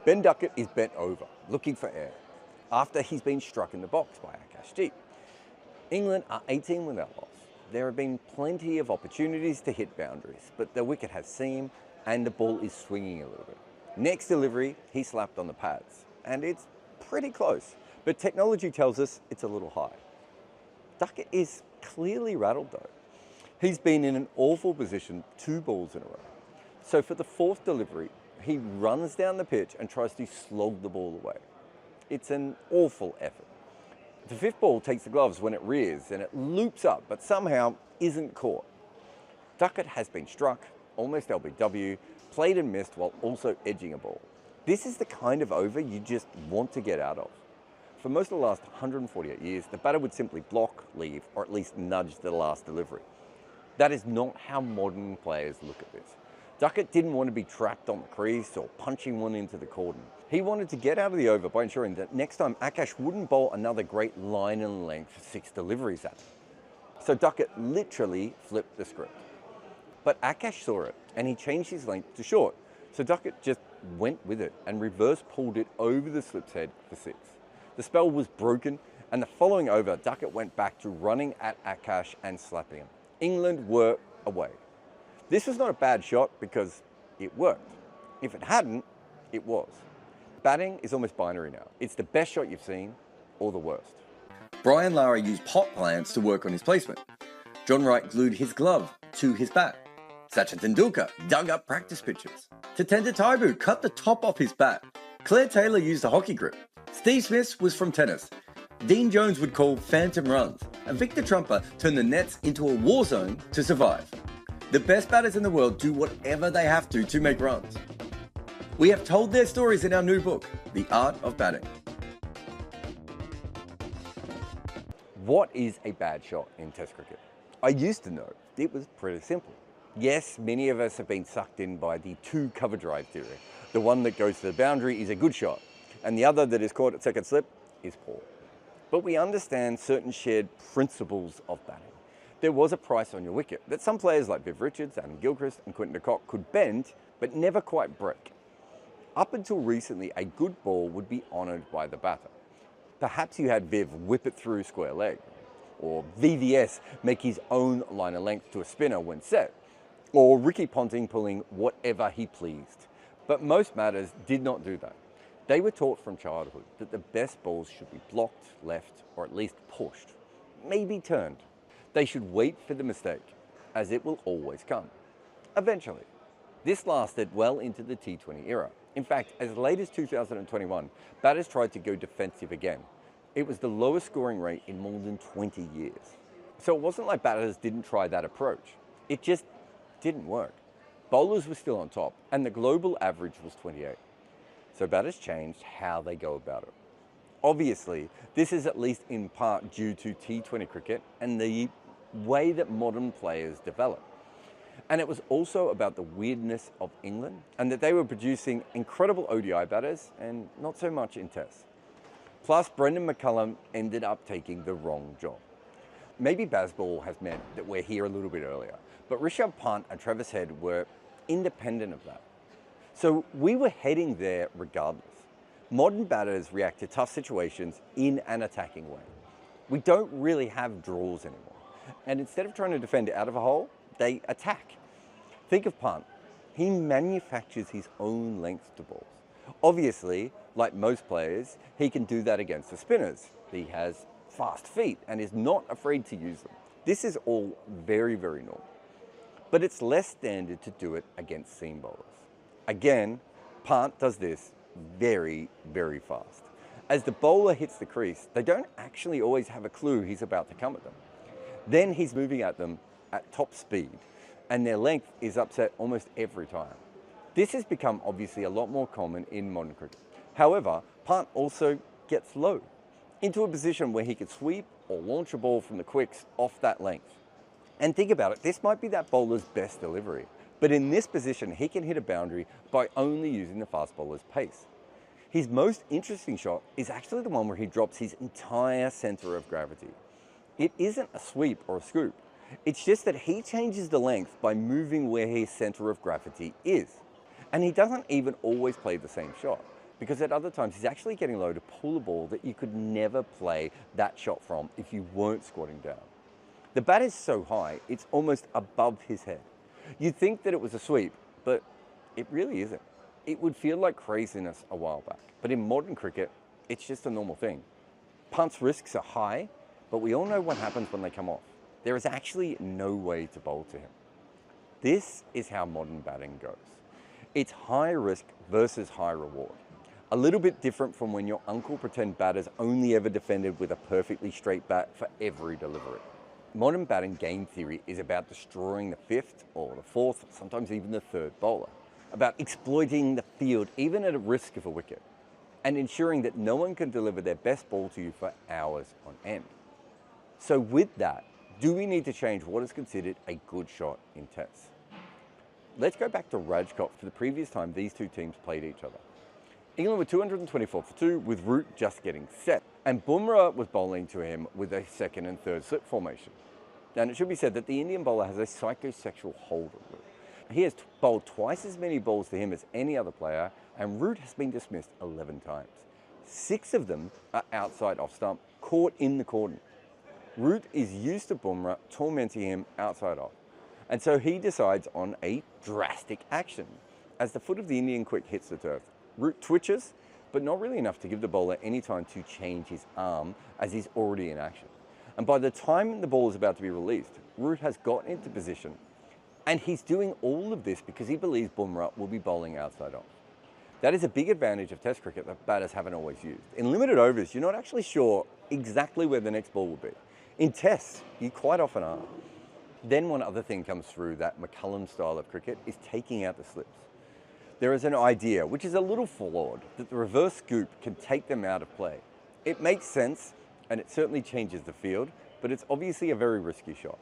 Ben Duckett is bent over, looking for air, after he's been struck in the box by Akash Deep. England are 18 without loss. There have been plenty of opportunities to hit boundaries, but the wicket has seam and the ball is swinging a little bit. Next delivery, he slapped on the pads, and it's pretty close, but technology tells us it's a little high. Duckett is clearly rattled though. He's been in an awful position 2 balls in a row. So for the 4th delivery, he runs down the pitch and tries to slog the ball away. It's an awful effort. The 5th ball takes the gloves when it rears and it loops up, but somehow isn't caught. Duckett has been struck, almost LBW, played and missed while also edging a ball. This is the kind of over you just want to get out of. For most of the last 148 years, the batter would simply block, leave, or at least nudge the last delivery. That is not how modern players look at this. Duckett didn't want to be trapped on the crease or punching one into the cordon. He wanted to get out of the over by ensuring that next time Akash wouldn't bowl another great line and length 6 deliveries at him. So Duckett literally flipped the script. But Akash saw it and he changed his length to short. So Duckett just went with it and reverse pulled it over the slip's head for 6. The spell was broken, and the following over, Duckett went back to running at Akash and slapping him. England were away. This was not a bad shot because it worked. If it hadn't, it was. Batting is almost binary now. It's the best shot you've seen or the worst. Brian Lara used pot plants to work on his placement. John Wright glued his glove to his bat. Sachin Tendulkar dug up practice pitches. Tatenda Taibu cut the top off his bat. Claire Taylor used a hockey grip. Steve Smith was from tennis. Dean Jones would call phantom runs. And Victor Trumper turned the nets into a war zone to survive. The best batters in the world do whatever they have to make runs. We have told their stories in our new book, The Art of Batting. What is a bad shot in Test cricket? I used to know. It was pretty simple. Yes, many of us have been sucked in by the 2 cover drive theory. The one that goes to the boundary is a good shot, and the other that is caught at second slip is poor. But we understand certain shared principles of batting. There was a price on your wicket that some players like Viv Richards, Adam Gilchrist and Quinton de Kock could bend, but never quite break. Up until recently, a good ball would be honoured by the batter. Perhaps you had Viv whip it through square leg, or VVS make his own line of length to a spinner when set, or Ricky Ponting pulling whatever he pleased. But most batters did not do that. They were taught from childhood that the best balls should be blocked, left, or at least pushed, maybe turned. They should wait for the mistake, as it will always come. Eventually. This lasted well into the T20 era. In fact, as late as 2021, batters tried to go defensive again. It was the lowest scoring rate in more than 20 years. So it wasn't like batters didn't try that approach. It just didn't work. Bowlers were still on top, and the global average was 28. So batters changed how they go about it. Obviously, this is at least in part due to T20 cricket and the way that modern players develop. And it was also about the weirdness of England and that they were producing incredible ODI batters and not so much in Tests. Plus, Brendan McCullum ended up taking the wrong job. Maybe bazball has meant that we're here a little bit earlier, but Rishabh Pant and Travis Head were independent of that. So we were heading there regardless. Modern batters react to tough situations in an attacking way. We don't really have draws anymore. And instead of trying to defend out of a hole, they attack. Think of Pant. He manufactures his own length to balls. Obviously, like most players, he can do that against the spinners. He has fast feet and is not afraid to use them. This is all very, very normal. But it's less standard to do it against seam bowlers. Again, Pant does this very, very fast. As the bowler hits the crease, they don't actually always have a clue he's about to come at them. Then he's moving at them at top speed, and their length is upset almost every time. This has become obviously a lot more common in modern cricket. However, Pant also gets low, into a position where he could sweep or launch a ball from the quicks off that length. And think about it, this might be that bowler's best delivery, but in this position, he can hit a boundary by only using the fast bowler's pace. His most interesting shot is actually the one where he drops his entire center of gravity. It isn't a sweep or a scoop. It's just that he changes the length by moving where his center of gravity is. And he doesn't even always play the same shot. because at other times he's actually getting low to pull a ball that you could never play that shot from if you weren't squatting down. The bat is so high, it's almost above his head. You'd think that it was a sweep, but it really isn't. It would feel like craziness a while back, but in modern cricket, it's just a normal thing. Punts risks are high, but we all know what happens when they come off. There is actually no way to bowl to him. This is how modern batting goes. It's high risk versus high reward. A little bit different from when your uncle pretend batters only ever defended with a perfectly straight bat for every delivery. Modern batting game theory is about destroying the fifth or the fourth, sometimes even the third bowler, about exploiting the field even at a risk of a wicket, and ensuring that no one can deliver their best ball to you for hours on end. So with that, do we need to change what is considered a good shot in tests? Let's go back to Rajkot for the previous time these two teams played each other. England were 224 for 2 with Root just getting set, and Bumrah was bowling to him with a second and third slip formation. And it should be said that the Indian bowler has a psychosexual hold on Root. He has bowled twice as many balls to him as any other player, and Root has been dismissed 11 times. 6 of them are outside off stump, caught in the cordon. Root is used to Bumrah tormenting him outside off, and so he decides on a drastic action. As the foot of the Indian quick hits the turf, Root twitches, but not really enough to give the bowler any time to change his arm, as he's already in action. And by the time the ball is about to be released, Root has got into position, and he's doing all of this because he believes Bumrah will be bowling outside off. That is a big advantage of Test cricket that batters haven't always used. In limited overs, you're not actually sure exactly where the next ball will be. In Tests, you quite often are. Then one other thing comes through that McCullum style of cricket is taking out the slips. There is an idea, which is a little flawed, that the reverse scoop can take them out of play. It makes sense, and it certainly changes the field, but it's obviously a very risky shot.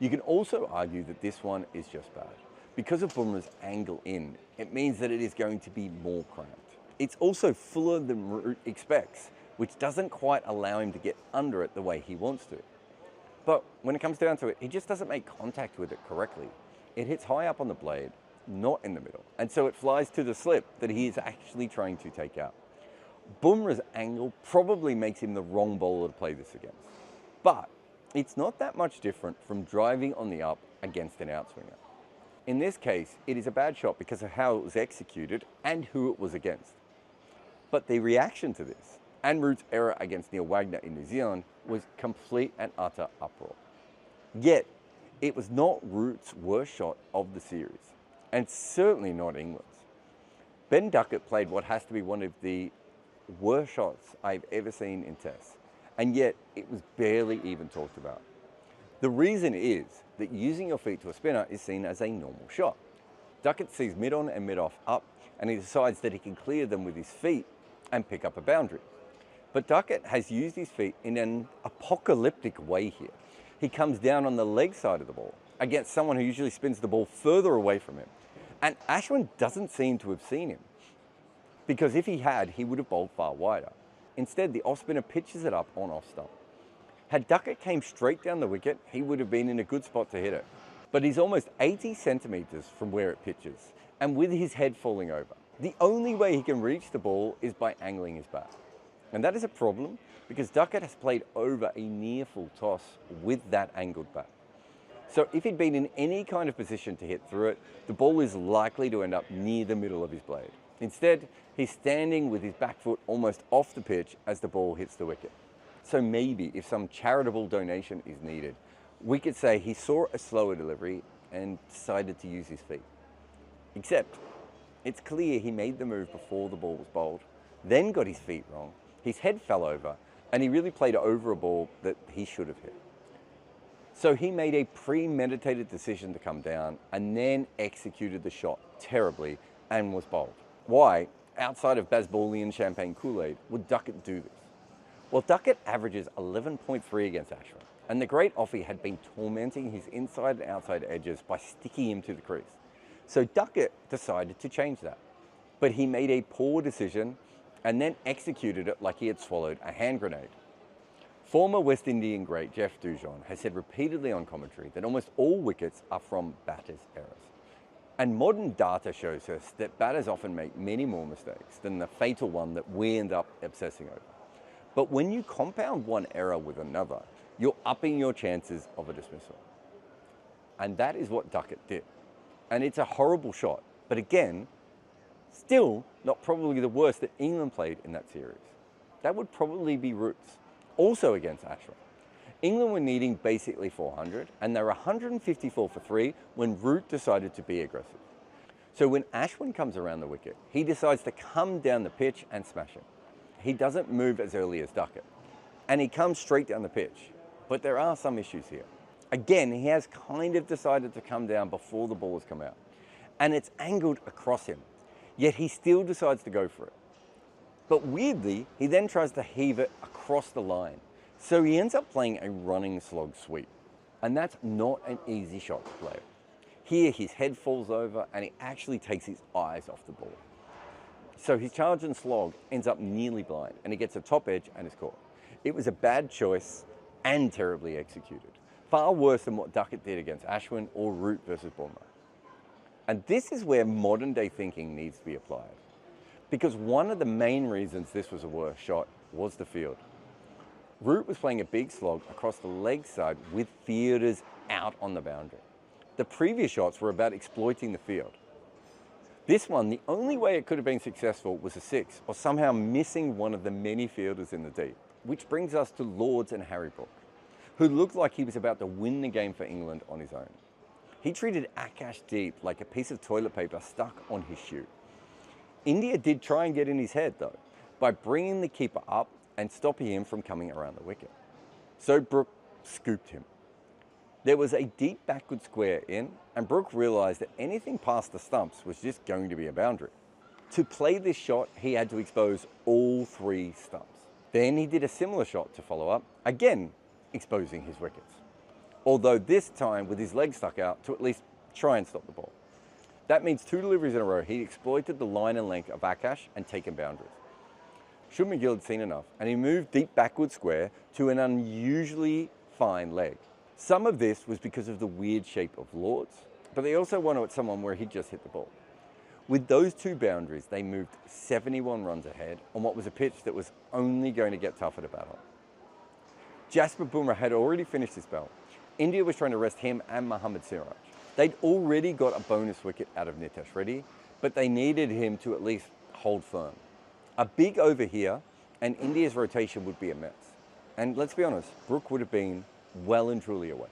You can also argue that this one is just bad. Because of Bumrah's angle in, it means that it is going to be more cramped. It's also fuller than Root expects, which doesn't quite allow him to get under it the way he wants to. But when it comes down to it, he just doesn't make contact with it correctly. It hits high up on the blade, not in the middle, and so it flies to the slip that he is actually trying to take out. Bumrah's angle probably makes him the wrong bowler to play this against, but it's not that much different from driving on the up against an outswinger. In this case, it is a bad shot because of how it was executed and who it was against. But the reaction to this, and Root's error against Neil Wagner in New Zealand, was complete and utter uproar. Yet, it was not Root's worst shot of the series, and certainly not England's. Ben Duckett played what has to be one of the worst shots I've ever seen in Tests, and yet it was barely even talked about. The reason is that using your feet to a spinner is seen as a normal shot. Duckett sees mid-on and mid-off up, and he decides that he can clear them with his feet and pick up a boundary. But Duckett has used his feet in an apocalyptic way here. He comes down on the leg side of the ball against someone who usually spins the ball further away from him. And Ashwin doesn't seem to have seen him, because if he had, he would have bowled far wider. Instead, the off-spinner pitches it up on off-stump. Had Duckett came straight down the wicket, he would have been in a good spot to hit it. But he's almost 80 centimetres from where it pitches, and with his head falling over. The only way he can reach the ball is by angling his bat. And that is a problem because Duckett has played over a near full toss with that angled bat. So if he'd been in any kind of position to hit through it, the ball is likely to end up near the middle of his blade. Instead, he's standing with his back foot almost off the pitch as the ball hits the wicket. So maybe if some charitable donation is needed, we could say he saw a slower delivery and decided to use his feet. Except, it's clear he made the move before the ball was bowled, then got his feet wrong, his head fell over, and he really played over a ball that he should have hit. So he made a premeditated decision to come down and then executed the shot terribly and was bowled. Why, outside of bazballian champagne Kool-Aid, would Duckett do this? Well, Duckett averages 11.3 against Ashwin, and the great offie had been tormenting his inside and outside edges by sticking him to the crease. So Duckett decided to change that. But he made a poor decision and then executed it like he had swallowed a hand grenade. Former West Indian great Jeff Dujon has said repeatedly on commentary that almost all wickets are from batters' errors. And modern data shows us that batters often make many more mistakes than the fatal one that we end up obsessing over. But when you compound one error with another, you're upping your chances of a dismissal. And that is what Duckett did. And it's a horrible shot, but again, still not probably the worst that England played in that series. That would probably be Root's, also against Ashwin. England were needing basically 400, and they were 154 for 3 when Root decided to be aggressive. So when Ashwin comes around the wicket, he decides to come down the pitch and smash him. He doesn't move as early as Duckett, and he comes straight down the pitch. But there are some issues here. Again, he has kind of decided to come down before the ball has come out, and it's angled across him, yet he still decides to go for it. But weirdly, he then tries to heave it across the line. So he ends up playing a running slog sweep. And that's not an easy shot to play. Here, his head falls over and he actually takes his eyes off the ball. So his charge and slog ends up nearly blind and he gets a top edge and is caught. It was a bad choice and terribly executed. Far worse than what Duckett did against Ashwin or Root versus Bumrah. And this is where modern day thinking needs to be applied. Because one of the main reasons this was a worse shot was the field. Root was playing a big slog across the leg side with fielders out on the boundary. The previous shots were about exploiting the field. This one, the only way it could have been successful was a 6 or somehow missing one of the many fielders in the deep. Which brings us to Lords and Harry Brook, who looked like he was about to win the game for England on his own. He treated Akash Deep like a piece of toilet paper stuck on his shoe. India did try and get in his head though, by bringing the keeper up and stopping him from coming around the wicket. So Brook scooped him. There was a deep backward square in, and Brook realised that anything past the stumps was just going to be a boundary. To play this shot, he had to expose all 3 stumps. Then he did a similar shot to follow up, again exposing his wickets. Although this time with his legs stuck out to at least try and stop the ball. That means 2 deliveries in a row, he exploited the line and length of Akash and taken boundaries. Shub McGill had seen enough, and he moved deep backward square to an unusually fine leg. Some of this was because of the weird shape of Lords, but they also wanted someone where he'd just hit the ball. With those 2 boundaries, they moved 71 runs ahead on what was a pitch that was only going to get tougher to bat on. Jasprit Bumrah had already finished his spell. India was trying to rest him and Mohammad Siraj. They'd already got a bonus wicket out of Nitesh Reddy, but they needed him to at least hold firm. A big over here, and India's rotation would be a mess. And let's be honest, Brook would have been well and truly away.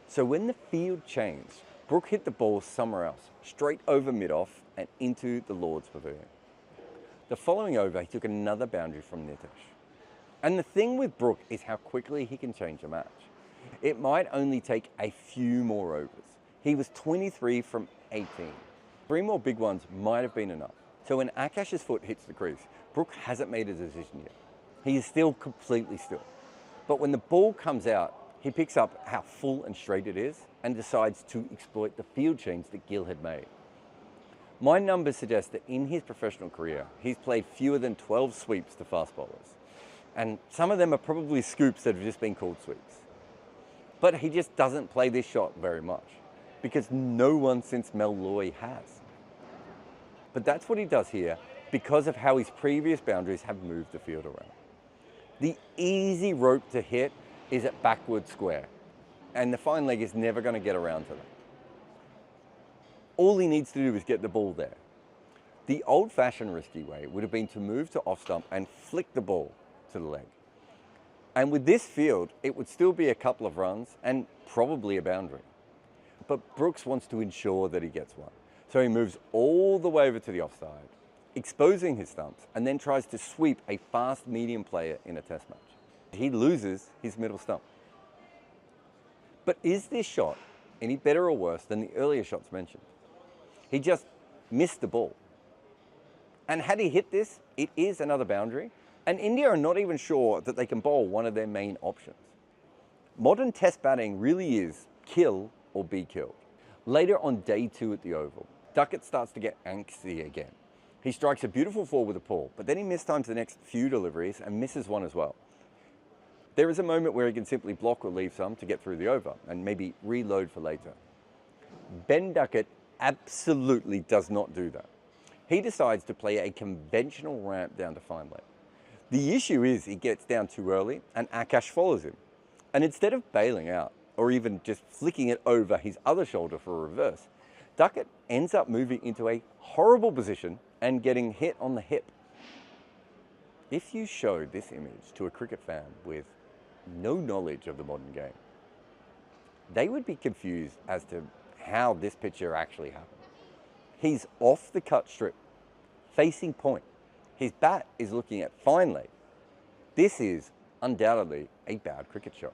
So when the field changed, Brook hit the ball somewhere else, straight over mid-off and into the Lord's pavilion. The following over, he took another boundary from Nitesh. And the thing with Brook is how quickly he can change a match. It might only take a few more overs. He was 23 from 18. 3 more big ones might have been enough. So when Akash's foot hits the crease, Brook hasn't made a decision yet. He is still completely still. But when the ball comes out, he picks up how full and straight it is and decides to exploit the field change that Gill had made. My numbers suggest that in his professional career, he's played fewer than 12 sweeps to fast bowlers. And some of them are probably scoops that have just been called sweeps. But he just doesn't play this shot very much because no one since Mel Loy has. But that's what he does here because of how his previous boundaries have moved the field around. The easy rope to hit is at backward square, and the fine leg is never going to get around to that. All he needs to do is get the ball there. The old-fashioned risky way would have been to move to off stump and flick the ball to the leg. And with this field, it would still be a couple of runs and probably a boundary. But Brooks wants to ensure that he gets one. So he moves all the way over to the offside, exposing his stumps, and then tries to sweep a fast medium player in a test match. He loses his middle stump. But is this shot any better or worse than the earlier shots mentioned? He just missed the ball. And had he hit this, it is another boundary, and India are not even sure that they can bowl one of their main options. Modern test batting really is kill or be killed. Later on day 2 at the Oval, Duckett starts to get angsty again. He strikes a beautiful 4 with a pull, but then he mistimes the next few deliveries and misses one as well. There is a moment where he can simply block or leave some to get through the over and maybe reload for later. Ben Duckett absolutely does not do that. He decides to play a conventional ramp down to fine leg. The issue is he gets down too early and Akash follows him. And instead of bailing out or even just flicking it over his other shoulder for a reverse, Duckett ends up moving into a horrible position and getting hit on the hip. If you showed this image to a cricket fan with no knowledge of the modern game, they would be confused as to how this picture actually happened. He's off the cut strip, facing point. His bat is looking at fine leg. This is undoubtedly a bad cricket shot.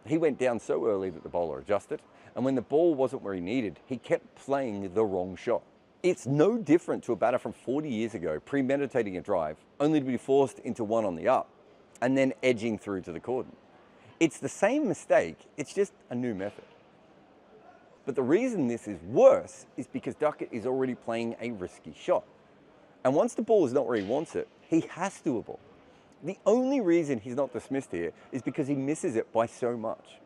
He went down so early that the bowler adjusted, and when the ball wasn't where he needed, he kept playing the wrong shot. It's no different to a batter from 40 years ago premeditating a drive, only to be forced into one on the up, and then edging through to the cordon. It's the same mistake, it's just a new method. But the reason this is worse is because Duckett is already playing a risky shot. And once the ball is not where he wants it, he has to a ball. The only reason he's not dismissed here is because he misses it by so much.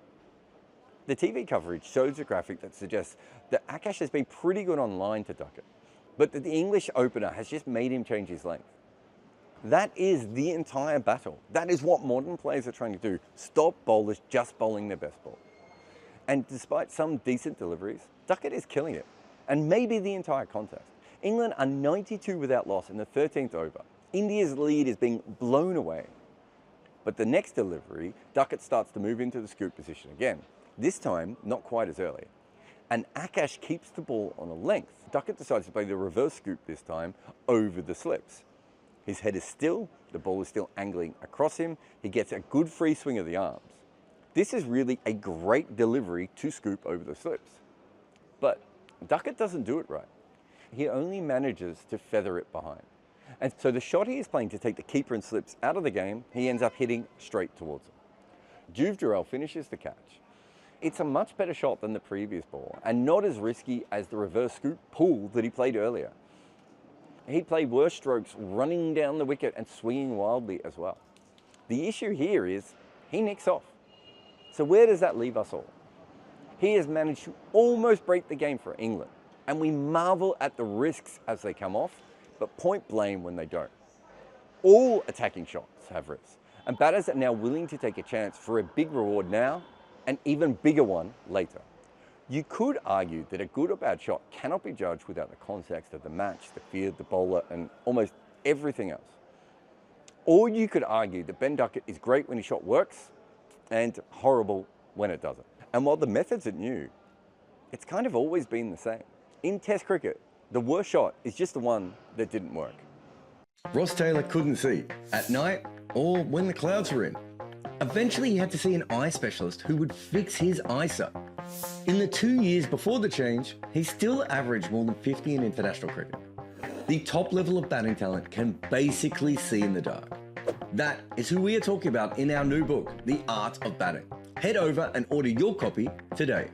The TV coverage shows a graphic that suggests that Akash has been pretty good on line to Duckett, but that the English opener has just made him change his length. That is the entire battle. That is what modern players are trying to do. Stop bowlers just bowling their best ball. And despite some decent deliveries, Duckett is killing it, and maybe the entire contest. England are 92 without loss in the 13th over. India's lead is being blown away. But the next delivery, Duckett starts to move into the scoop position again. This time, not quite as early. And Akash keeps the ball on a length. Duckett decides to play the reverse scoop this time over the slips. His head is still, the ball is still angling across him. He gets a good free swing of the arms. This is really a great delivery to scoop over the slips. But Duckett doesn't do it right. He only manages to feather it behind. And so the shot he is playing to take the keeper and slips out of the game, he ends up hitting straight towards him. Juve finishes the catch. It's a much better shot than the previous ball and not as risky as the reverse scoop pull that he played earlier. He played worse strokes running down the wicket and swinging wildly as well. The issue here is he nicks off. So where does that leave us all? He has managed to almost break the game for England, and we marvel at the risks as they come off, but point blame when they don't. All attacking shots have risks, and batters are now willing to take a chance for a big reward now, an even bigger one later. You could argue that a good or bad shot cannot be judged without the context of the match, the field, the bowler, and almost everything else. Or you could argue that Ben Duckett is great when his shot works and horrible when it doesn't. And while the methods are new, it's kind of always been the same. In Test cricket, the worst shot is just the one that didn't work. Ross Taylor couldn't see at night or when the clouds were in. Eventually he had to see an eye specialist who would fix his eyesight. In the 2 years before the change, he still averaged more than 50 in international cricket. The top level of batting talent can basically see in the dark. That is who we are talking about in our new book, The Art of Batting. Head over and order your copy today.